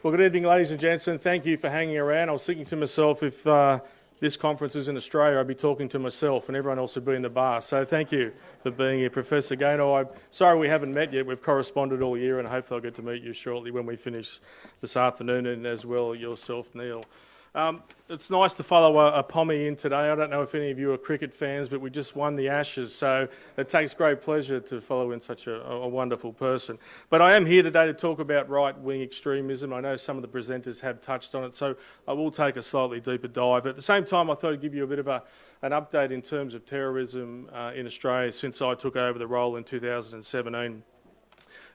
Well, good evening, ladies and gents, and thank you for hanging around. I was thinking to myself, if this conference was in Australia, I'd be talking to myself and everyone else would be in the bar. So thank you for being here, Professor Gaynor. I'm sorry we haven't met yet. We've corresponded all year, and hopefully I'll get to meet you shortly when we finish this afternoon, and as well yourself, Neil. It's nice to follow a Pommy in today. I don't know if any of you are cricket fans, but we just won the Ashes, so it takes great pleasure to follow in such a wonderful person. But I am here today to talk about right-wing extremism. I know some of the presenters have touched on it, so I will take a slightly deeper dive. At the same time, I thought I'd give you a bit of an update in terms of terrorism in Australia since I took over the role in 2017.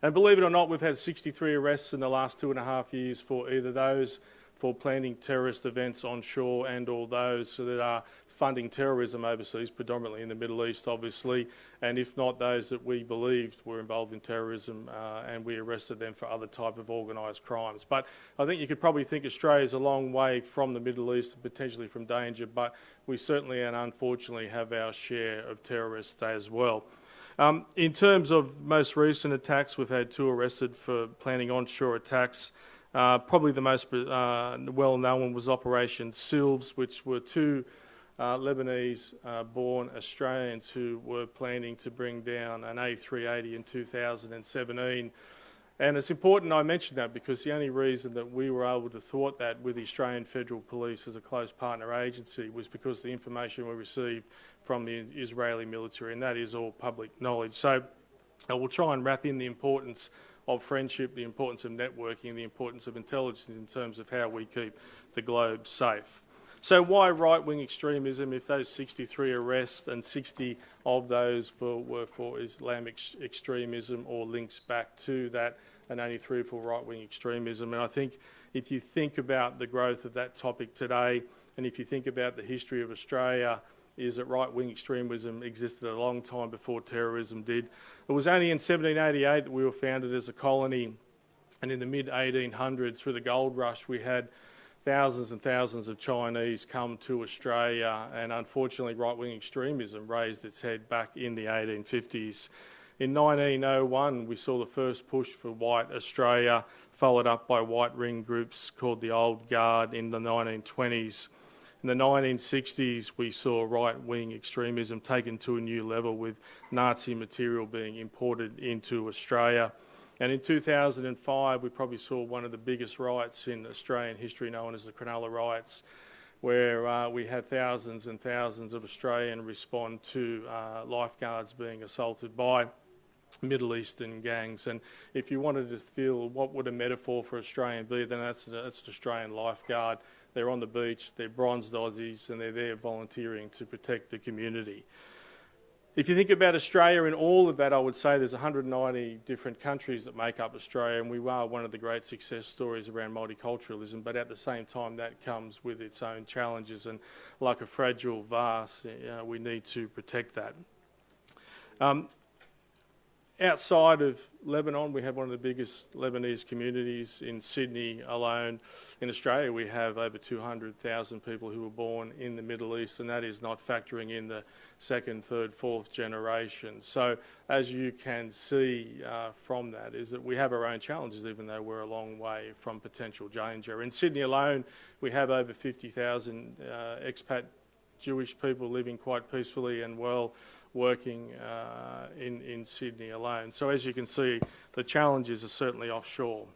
And believe it or not, we've had 63 arrests in the last 2.5 years for either those for planning terrorist events onshore and all those that are funding terrorism overseas, predominantly in the Middle East, obviously, and if not, those that we believed were involved in terrorism and we arrested them for other type of organised crimes. But I think you could probably think Australia's a long way from the Middle East and potentially from danger, but we certainly and unfortunately have our share of terrorists as well. In terms of most recent attacks, we've had 2 arrested for planning onshore attacks. Probably the most well-known one was Operation Sylves, which were 2 Lebanese-born Australians who were planning to bring down an A380 in 2017. And it's important I mention that because the only reason that we were able to thwart that with the Australian Federal Police as a close partner agency was because the information we received from the Israeli military, and that is all public knowledge. So we'll try and wrap in the importance of friendship, the importance of networking, the importance of intelligence in terms of how we keep the globe safe. So why right-wing extremism if those 63 arrests and 60 of those were for Islamic extremism or links back to that and only 3 for right-wing extremism? And I think if you think about the growth of that topic today and if you think about the history of Australia, is that right-wing extremism existed a long time before terrorism did. It was only in 1788 that we were founded as a colony, and in the mid-1800s, through the gold rush, we had thousands and thousands of Chinese come to Australia, and unfortunately right-wing extremism raised its head back in the 1850s. In 1901, we saw the first push for white Australia, followed up by white ring groups called the Old Guard in the 1920s. In the 1960s, we saw right-wing extremism taken to a new level with Nazi material being imported into Australia. And in 2005, we probably saw one of the biggest riots in Australian history, known as the Cronulla riots, where we had thousands and thousands of Australians respond to lifeguards being assaulted by Middle Eastern gangs. And if you wanted to feel what would a metaphor for Australian be, then that's an Australian lifeguard. They're on the beach, they're bronzed Aussies, and they're there volunteering to protect the community. If you think about Australia in all of that, I would say there's 190 different countries that make up Australia, and we are one of the great success stories around multiculturalism, but at the same time that comes with its own challenges, and like a fragile vase, we need to protect that. Outside of Lebanon, we have one of the biggest Lebanese communities in Sydney alone. In Australia, we have over 200,000 people who were born in the Middle East, and that is not factoring in the 2nd, 3rd, 4th generation. So as you can see from that is that we have our own challenges, even though we're a long way from potential danger. In Sydney alone, we have over 50,000 expat Jewish people living quite peacefully and well, working in Sydney alone. So as you can see, the challenges are certainly offshore.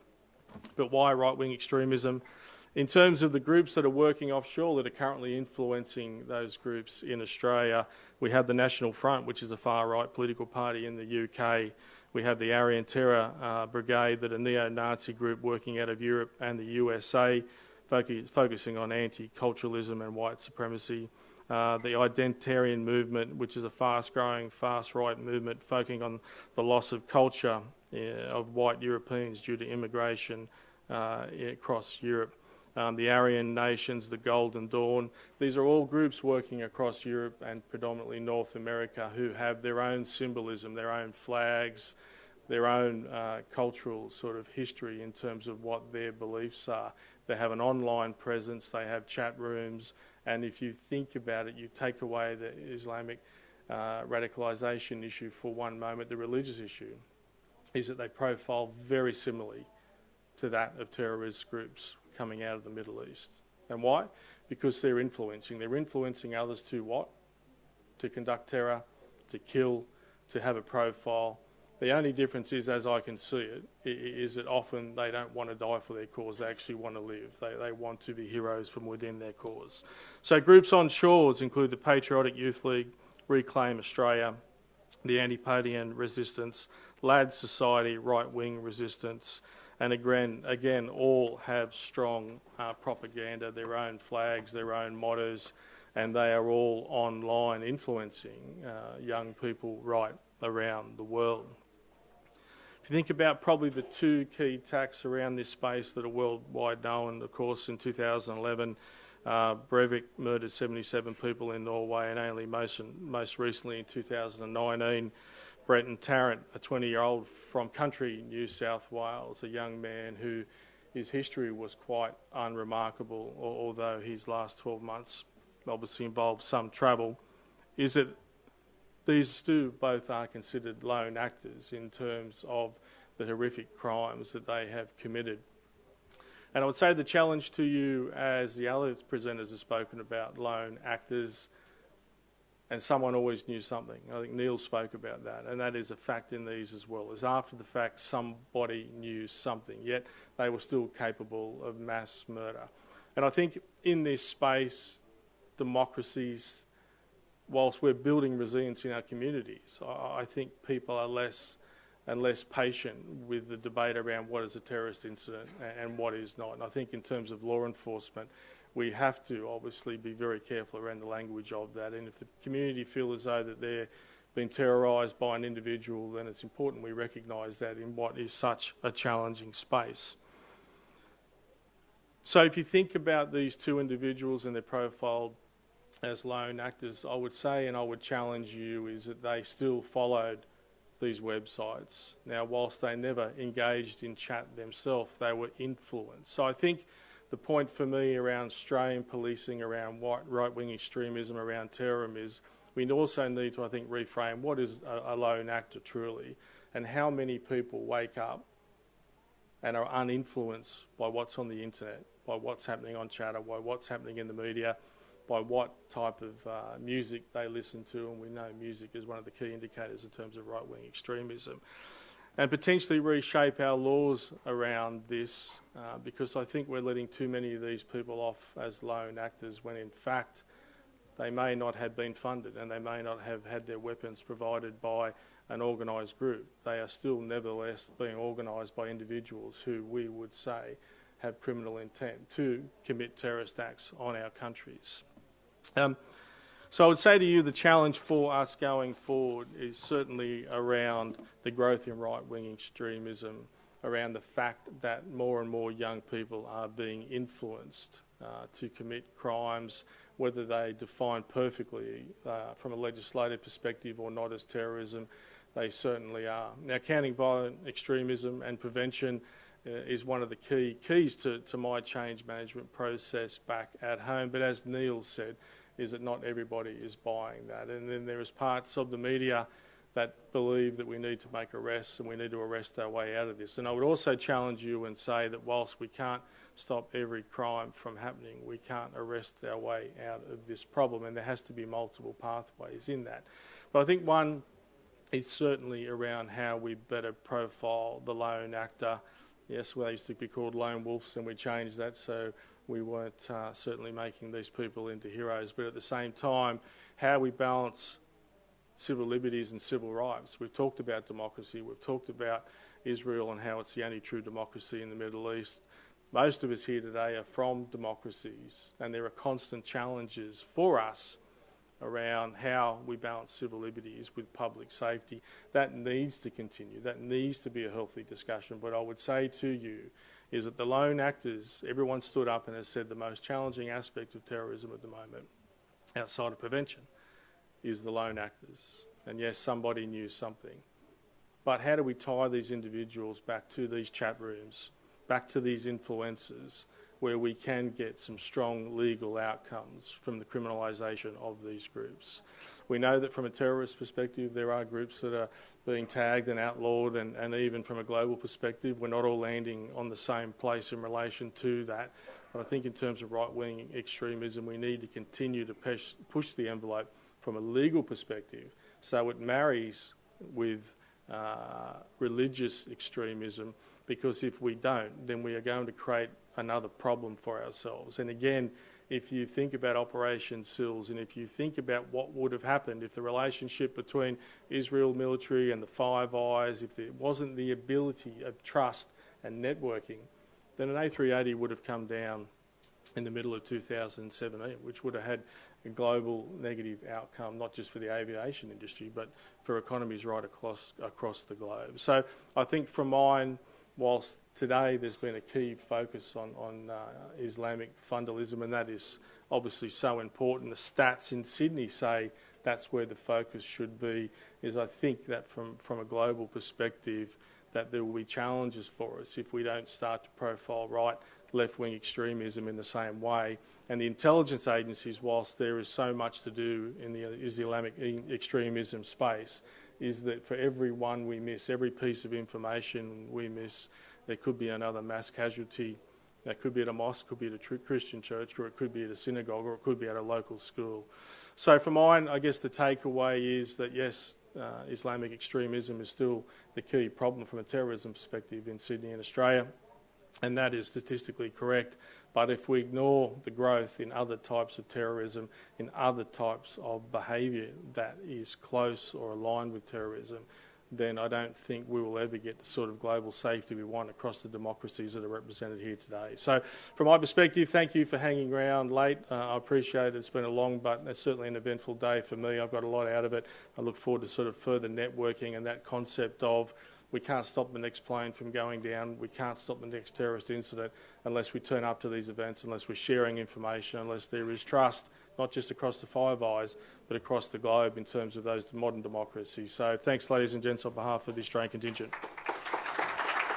But why right-wing extremism? In terms of the groups that are working offshore that are currently influencing those groups in Australia, we have the National Front, which is a far-right political party in the UK. We have the Aryan Terror Brigade, that are a neo-Nazi group working out of Europe and the USA, focusing on anti-culturalism and white supremacy. The Identitarian movement, which is a fast-growing, fast-right movement focusing on the loss of culture of white Europeans due to immigration across Europe. The Aryan nations, the Golden Dawn, these are all groups working across Europe and predominantly North America who have their own symbolism, their own flags, their own cultural sort of history in terms of what their beliefs are. They have an online presence, they have chat rooms, and if you think about it, you take away the Islamic radicalisation issue for one moment, the religious issue is that they profile very similarly to that of terrorist groups coming out of the Middle East. And why? Because they're influencing. They're influencing others to what? To conduct terror, to kill, to have a profile. The only difference is, as I can see it, is that often they don't want to die for their cause. They actually want to live. They want to be heroes from within their cause. So groups on shores include the Patriotic Youth League, Reclaim Australia, the Antipodean Resistance, Lads Society, Right-Wing Resistance, and again, all have strong propaganda, their own flags, their own mottos, and they are all online influencing young people right around the world. If you think about probably the two key attacks around this space that are worldwide known, of course, in 2011, Breivik murdered 77 people in Norway, and only most recently in 2019, Brenton Tarrant, a 20-year-old from country New South Wales, a young man who his history was quite unremarkable, although his last 12 months obviously involved some travel, is that these two both are considered lone actors in terms of the horrific crimes that they have committed. And I would say the challenge to you, as the other presenters have spoken about lone actors, and someone always knew something. I think Neil spoke about that, and that is a fact in these as well, is after the fact somebody knew something, yet they were still capable of mass murder. And I think in this space, democracies, whilst we're building resilience in our communities, I think people are less and less patient with the debate around what is a terrorist incident and what is not. And I think in terms of law enforcement, we have to obviously be very careful around the language of that. And if the community feel as though that they're being terrorised by an individual, then it's important we recognise that in what is such a challenging space. So if you think about these two individuals and their profile as lone actors, I would say, and I would challenge you, is that they still followed these websites. Now, whilst they never engaged in chat themselves, they were influenced. So I think the point for me around Australian policing, around right-wing extremism, around terrorism is we also need to, I think, reframe what is a lone actor truly, and how many people wake up and are uninfluenced by what's on the internet, by what's happening on Chatter, by what's happening in the media, by what type of music they listen to, and we know music is one of the key indicators in terms of right-wing extremism. And potentially reshape our laws around this, because I think we're letting too many of these people off as lone actors when in fact they may not have been funded and they may not have had their weapons provided by an organised group. They are still nevertheless being organised by individuals who we would say have criminal intent to commit terrorist acts on our countries. So I would say to you the challenge for us going forward is certainly around the growth in right-wing extremism, around the fact that more and more young people are being influenced to commit crimes, whether they define perfectly from a legislative perspective or not as terrorism, they certainly are. Now, counting violent extremism and prevention is one of the keys to my change management process back at home. But as Neil said, is that not everybody is buying that. And then there is parts of the media that believe that we need to make arrests and we need to arrest our way out of this. And I would also challenge you and say that whilst we can't stop every crime from happening, we can't arrest our way out of this problem, and there has to be multiple pathways in that. But I think one is certainly around how we better profile the lone actor. Yes, well, they used to be called lone wolves, and we changed that, so we weren't certainly making these people into heroes. But at the same time, how we balance civil liberties and civil rights. We've talked about democracy, we've talked about Israel and how it's the only true democracy in the Middle East. Most of us here today are from democracies, and there are constant challenges for us around how we balance civil liberties with public safety. That needs to continue. That needs to be a healthy discussion. But I would say to you is that the lone actors, everyone stood up and has said the most challenging aspect of terrorism at the moment, outside of prevention, is the lone actors. And yes, somebody knew something. But how do we tie these individuals back to these chat rooms, back to these influencers, where we can get some strong legal outcomes from the criminalisation of these groups. We know that from a terrorist perspective there are groups that are being tagged and outlawed, and even from a global perspective we're not all landing on the same place in relation to that. But I think in terms of right-wing extremism we need to continue to push the envelope from a legal perspective so it marries with religious extremism, because if we don't, then we are going to create another problem for ourselves. And again, if you think about Operation SEALs, and if you think about what would have happened if the relationship between Israel military and the Five Eyes, if there wasn't the ability of trust and networking, then an A380 would have come down in the middle of 2017, which would have had a global negative outcome, not just for the aviation industry, but for economies right across the globe. So I think from mine, whilst today there's been a key focus on Islamic fundamentalism, and that is obviously so important, the stats in Sydney say that's where the focus should be, is I think that from a global perspective that there will be challenges for us if we don't start to profile left-wing extremism in the same way. And the intelligence agencies, whilst there is so much to do in the Islamic extremism space, is that for every one we miss, every piece of information we miss, there could be another mass casualty. That could be at a mosque, could be at a Christian church, or it could be at a synagogue, or it could be at a local school. So for mine, I guess the takeaway is that yes, Islamic extremism is still the key problem from a terrorism perspective in Sydney and Australia, and that is statistically correct. But if we ignore the growth in other types of terrorism, in other types of behaviour that is close or aligned with terrorism, then I don't think we will ever get the sort of global safety we want across the democracies that are represented here today. So from my perspective, thank you for hanging around late. I appreciate it. It's been a long but certainly an eventful day for me. I've got a lot out of it. I look forward to sort of further networking and that concept of we can't stop the next plane from going down, we can't stop the next terrorist incident unless we turn up to these events, unless we're sharing information, unless there is trust, not just across the Five Eyes, but across the globe in terms of those modern democracies. So thanks, ladies and gents, on behalf of the Australian contingent.